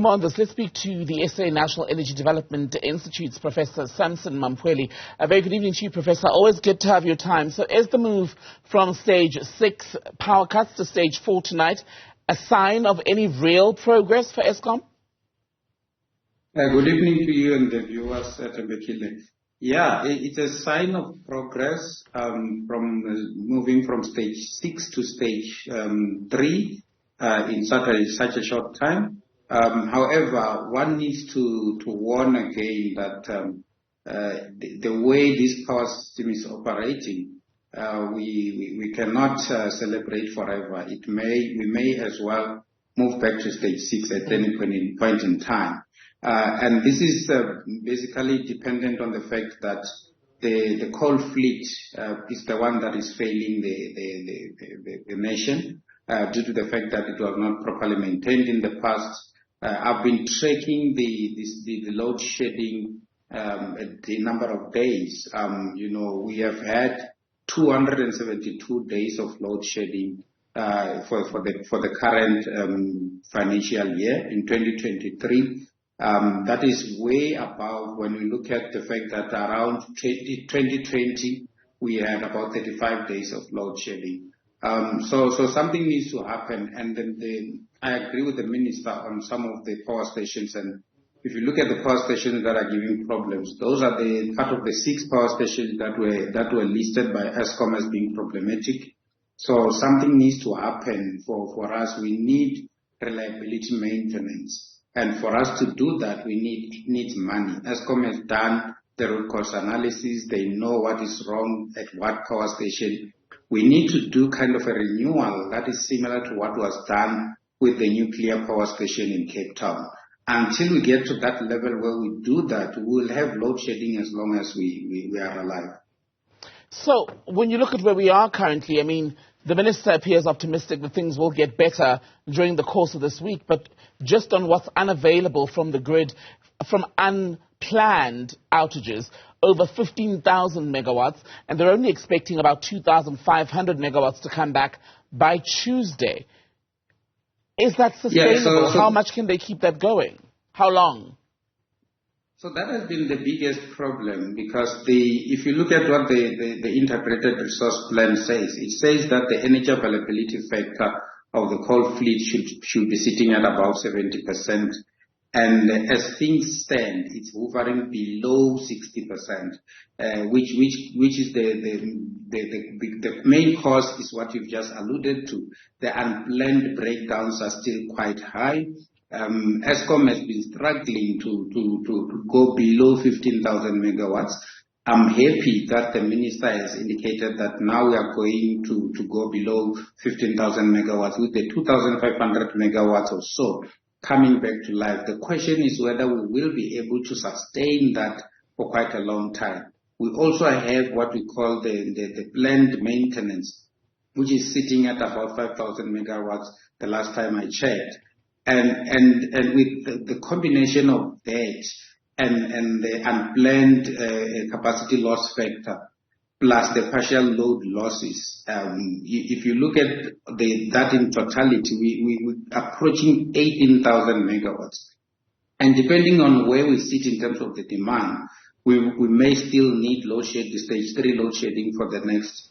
For more on this, let's speak to the SA National Energy Development Institute's Professor Sampson Mamphweli. A very good evening to you, Professor. Always good to have your time. So is the move from stage 6 power cuts to stage 4 tonight a sign of any real progress for Eskom? Good evening to you and the viewers at Mbekile. Yeah, it's a sign of progress from moving from stage 6 to stage 3 in such a short time. However, one needs to warn again that the way this power system is operating, we cannot celebrate forever. We may as well move back to stage 6 at any point in time. And this is basically dependent on the fact that the coal fleet is the one that is failing the nation due to the fact that it was not properly maintained in the past. I've been tracking the load shedding the number of days. We have had 272 days of load shedding for the current financial year in 2023. That is way above when we look at the fact that around 2020 we had about 35 days of load shedding. So something needs to happen, and then I agree with the minister on some of the power stations. And if you look at the power stations that are giving problems, those are the part of the 6 power stations that were listed by Eskom as being problematic. So something needs to happen for us. We need reliability maintenance. And for us to do that, we need money. Eskom has done the root cause analysis. They know what is wrong at what power station. We need to do kind of a renewal that is similar to what was done with the nuclear power station in Cape Town. Until we get to that level where we do that, we will have load shedding as long as we are alive. So when you look at where we are currently, I mean, the minister appears optimistic that things will get better during the course of this week, but just on what's unavailable from the grid, from unplanned outages, over 15,000 megawatts, and they're only expecting about 2,500 megawatts to come back by Tuesday. Is that sustainable? Yeah, how much can they keep that going? How long? So that has been the biggest problem, because if you look at what the integrated resource plan says, it says that the energy availability factor of the coal fleet should be sitting at about 70%. And as things stand, it's hovering below 60%, which is the main cause is what you've just alluded to. The unplanned breakdowns are still quite high. Eskom has been struggling to go below 15,000 megawatts. I'm happy that the minister has indicated that now we are going to go below 15,000 megawatts with the 2,500 megawatts or so coming back to life. The question is whether we will be able to sustain that for quite a long time. We also have what we call the planned maintenance, which is sitting at about 5,000 megawatts the last time I checked. And with the combination of that and the unplanned capacity loss factor plus the partial load losses, if you look at that in totality, we're approaching 18,000 megawatts. And depending on where we sit in terms of the demand, we may still need load shedding, stage 3 load shedding for the next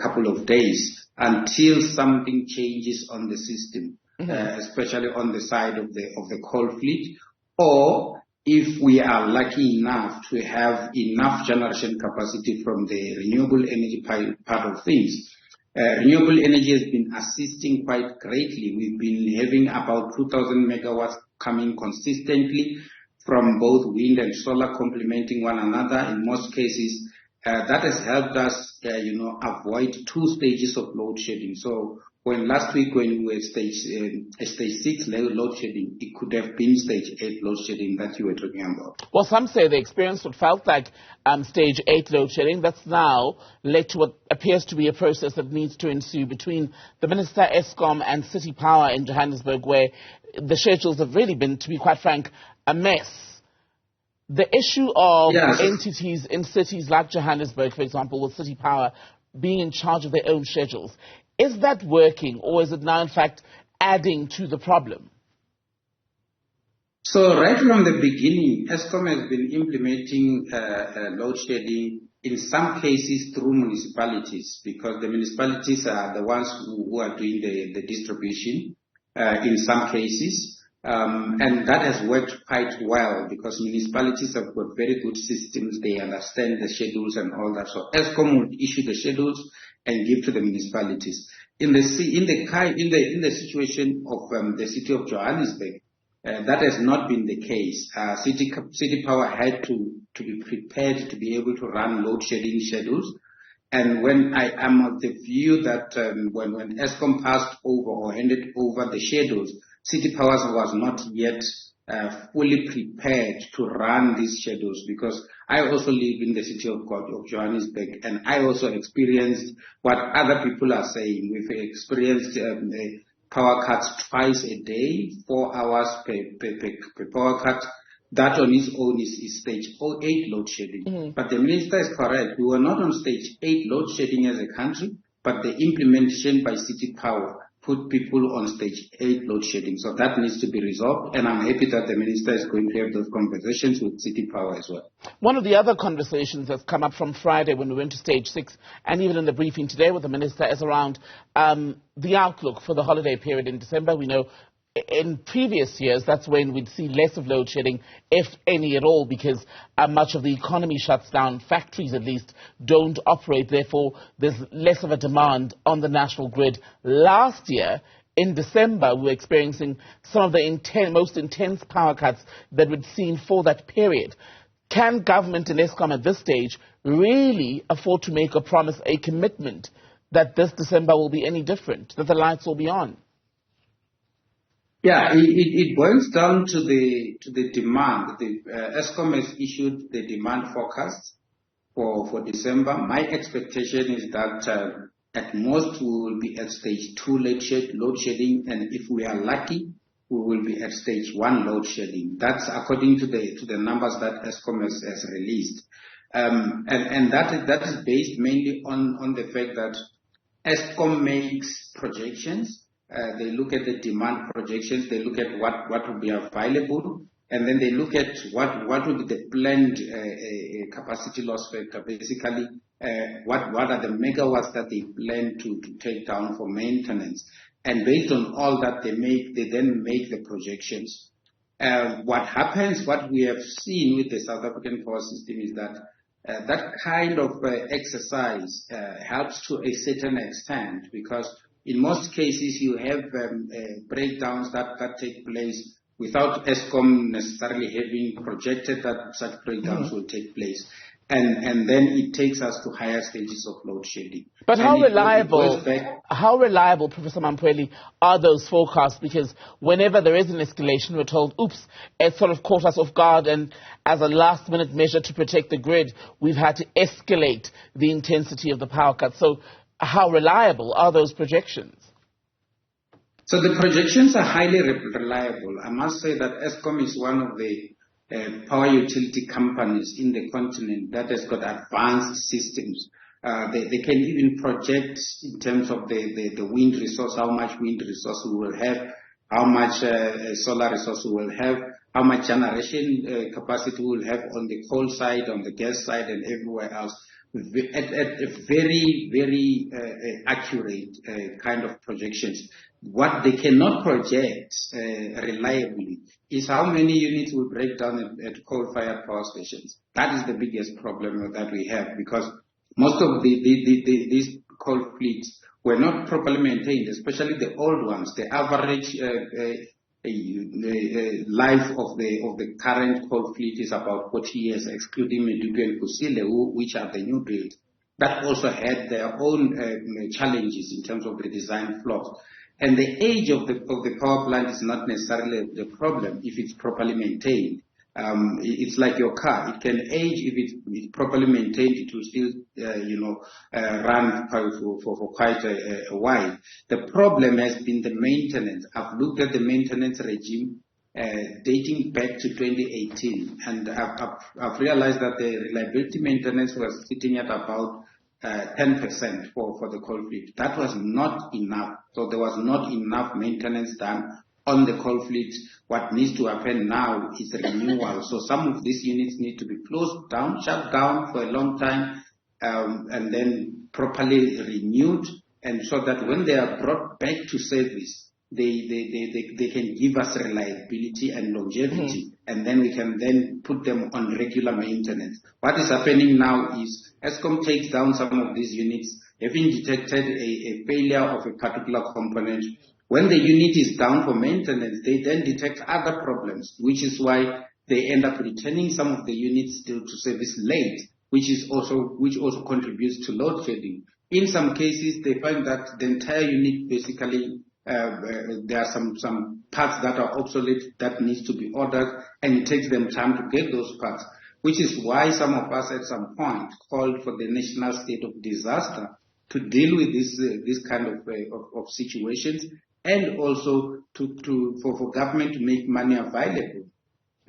couple of days until something changes on the system. Especially on the side of the coal fleet, or if we are lucky enough to have enough generation capacity from the renewable energy part of things. Renewable energy has been assisting quite greatly. We've been having about 2,000 megawatts coming consistently from both wind and solar complementing one another. In most cases, that has helped us, avoid 2 stages of load shedding. So when last week when we were stage 6 load shedding, it could have been stage 8 load shedding that you were talking about. Well, some say they experienced what felt like stage 8 load shedding. That's now led to what appears to be a process that needs to ensue between the Minister, Eskom and City Power in Johannesburg, where the schedules have really been, to be quite frank, a mess. The issue of entities in cities like Johannesburg, for example, with City Power being in charge of their own schedules, is that working, or is it now in fact adding to the problem? So right from the beginning, Eskom has been implementing load shedding in some cases through municipalities, because the municipalities are the ones who are doing the distribution in some cases. And that has worked quite well because municipalities have got very good systems. They understand the schedules and all that. So Eskom would issue the schedules and give to the municipalities. In the situation of the city of Johannesburg, that has not been the case. City Power had to be prepared to be able to run load shedding schedules. And when I am of the view that when Eskom passed over or handed over the schedules, City Power was not yet fully prepared to run these schedules, because I also live in the city of Johannesburg, and I also experienced what other people are saying. We've experienced power cuts twice a day, 4 hours per power cut. That on its own is stage 8 load shedding. But the minister is correct. We were not on stage 8 load shedding as a country, but the implementation by City Power put people on stage 8 load shedding. So that needs to be resolved, and I'm happy that the minister is going to have those conversations with City Power as well. One of the other conversations that's come up from Friday when we went to stage 6, and even in the briefing today with the minister, is around the outlook for the holiday period in December. We know in previous years, that's when we'd see less of load shedding, if any at all, because much of the economy shuts down. Factories, at least, don't operate. Therefore, there's less of a demand on the national grid. Last year, in December, we were experiencing some of the most intense power cuts that we'd seen for that period. Can government and Eskom at this stage really afford to make a promise, a commitment, that this December will be any different, that the lights will be on? Yeah, it boils down to the demand. Eskom has issued the demand forecast for December. My expectation is that at most we will be at stage 2 load shedding, and if we are lucky, we will be at stage 1 load shedding. That's according to the numbers that Eskom has released, and that is based mainly on the fact that Eskom makes projections. They look at the demand projections, they look at what will be available, and then they look at what will be the planned capacity loss factor. Basically, what are the megawatts that they plan to take down for maintenance. And based on all that they then make the projections. What we have seen with the South African power system is that that kind of exercise helps to a certain extent, because in most cases, you have breakdowns that take place without Eskom necessarily having projected that such breakdowns will take place. And then it takes us to higher stages of load shedding. But how reliable, Professor Mamphweli, are those forecasts? Because whenever there is an escalation, we're told, oops, it sort of caught us off guard, and as a last-minute measure to protect the grid, we've had to escalate the intensity of the power cut. So how reliable are those projections? So the projections are highly reliable. I must say that Eskom is one of the power utility companies in the continent that has got advanced systems. They can even project in terms of the wind resource, how much wind resource we will have, how much solar resource we will have, how much generation capacity we will have on the coal side, on the gas side, and everywhere else. At a very, very accurate kind of projections. What they cannot project reliably is how many units will break down at coal-fired power stations. That is the biggest problem that we have, because most of these coal fleets were not properly maintained, especially the old ones. The average life of the current coal fleet is about 40 years, excluding Medupi and Kusile, which are the new builds. That also had their own challenges in terms of the design flaws. And the age of the power plant is not necessarily the problem if it's properly maintained. It's like your car. It can age if it's properly maintained. It will still, run for quite a while. The problem has been the maintenance. I've looked at the maintenance regime dating back to 2018, and I've realized that the reliability maintenance was sitting at about 10% for the coal fleet. That was not enough. So there was not enough maintenance done on the coal fleet. What needs to happen now is renewal. So some of these units need to be closed down, shut down for a long time, and then properly renewed, and so that when they are brought back to service, they can give us reliability and longevity, and then we can then put them on regular maintenance. What is happening now is Eskom takes down some of these units, having detected a failure of a particular component. When the unit is down for maintenance, they then detect other problems, which is why they end up returning some of the units still to service late, which also contributes to load shedding. In some cases, they find that the entire unit basically there are some parts that are obsolete that needs to be ordered, and it takes them time to get those parts, which is why some of us at some point called for the national state of disaster to deal with this kind of situations, and also for government to make money available.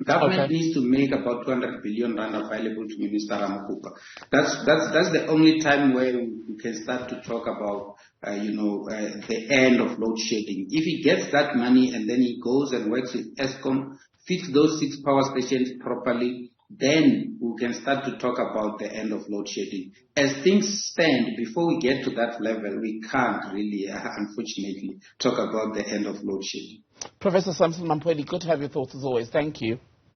Government needs to make about 200 billion rand available to Minister Ramokgopa. That's the only time where we can start to talk about the end of load shedding. If he gets that money and then he goes and works with Eskom, fix those 6 power stations properly, then we can start to talk about the end of load shedding. As things stand, before we get to that level, we can't really, unfortunately, talk about the end of load shedding. Professor Sampson Mamphweli, good to have your thoughts as always. Thank you.